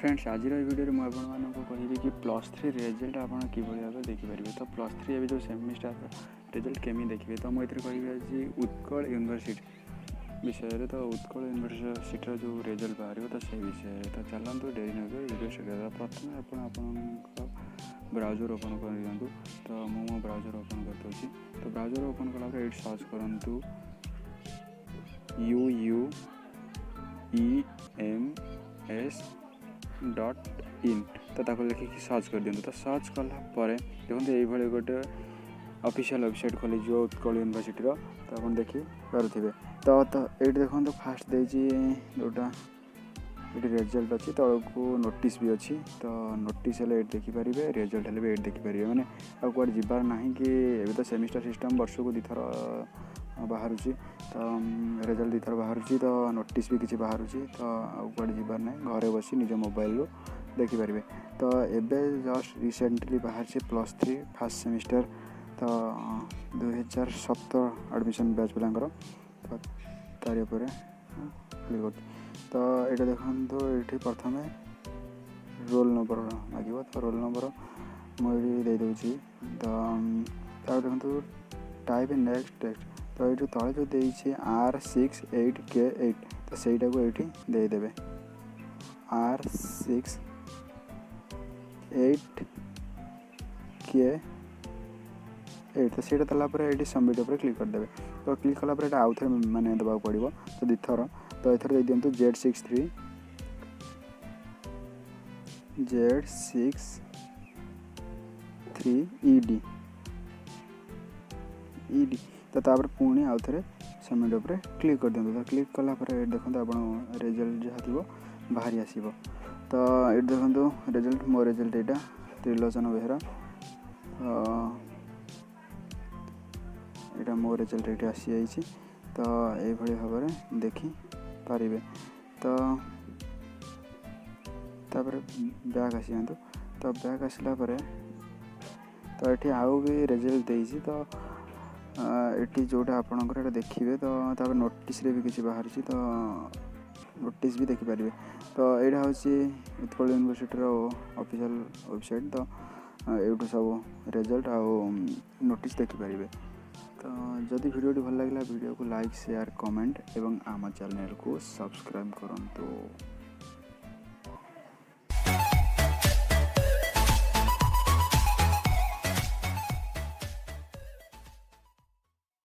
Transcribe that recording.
Friends आज video में आपको कहि कि +3 रिजल्ट आप भाव देखिपारे। तो +3 ए जो सेमिस्टर रिजल्ट केमी देखिए तो मुझे कहि आज उत्कल यूनिवर्सिटी विषय। तो उत्कल यूनिवर्सिटी जो रिजल्ट बाहर तो से विषय तो चलते डेरी न वीडियो स्टार्ट। प्रथम आप ब्राउजर ओपन कर दिखाँ। तो मो ब्राउजर ओपन करदे। तो ब्राउजर ओपन कला ये सर्च करूँ UUEMS.in। तो लिखिकी सर्च कर दिखाँ। तो सर्च कलापर देखते ये गोटे ऑफिशियल वेबसाइट खोली उत्कल यूनिवर्सिटी। तो आप देखिपे तो ये देखो फास्ट जोटा ये रिजल्ट अच्छी तौक नोटिस भी अच्छी। तो नोटिस ये देखिपारे रिजल्ट ये देखिपारे मैंने आड़ जीवार ना कि एवं तो सेमिस्टर सिस्टम वर्ष को दुईथर बाहर। तो रिजल्ट दुईथर बाहर। तो नोटिस भी किसी बाहर। तो आड़ जीवार ना घरे बस निज मोबाइल रू देखिपारे। तो एबे जस्ट रिसेंटली बाहर +3 फर्स्ट सेमिस्टर। तो 2017 एडमिशन बैच पिलांकर। तो तार क्लिक तो ये देखो ये प्रथम रोल नंबर मांग। तो रोल नंबर मुझे देदी। तो देखो टाइप नेक्स्ट टेक्स्ट। तो ये तले जो देखे R68K8 तो सहीटा को ये देदेवे R68K8। तो सहीटा देलापर ये सबमिट पर क्लिक करदे। तो क्लिक कलापर आउ थे मैंने देवा पड़ो। तो दुईथर तो ये दे दिंतु Z63 ED। तो तापर पुणी आउ थे सबमिट पर क्लिक कर दिंतु। तो क्लिक कलापर देखो आप रिजल्ट जहाँ थी बाहरी आसो। तो ये देखो रिजल्ट मो रिजल्ट यहाँ त्रिलोचन बेहरा। यहाँ मो रिजल्ट ये आसी जाइए। तो ये भाव में देखिपारे। तो तापर बैक आसी जातु। तो बैक आसला तो ये आउ भी रिजल्ट देती। तो ये जोटा आपंकर देखिए। तो तापर नोटिस भी किसी बाहर। तो नोटिस भी देखिपारे। तो यहाँ हूँ उत्कल यूनिवर्सिटी ऑफिशियल वेबसाइट। तो ये सब रिजल्ट आउ नोटिस देखिपारे। तो जदि वीडियो भल लगे वीडियो को लाइक शेयर कमेंट एवं आम चैनल को सब्सक्राइब करूँ।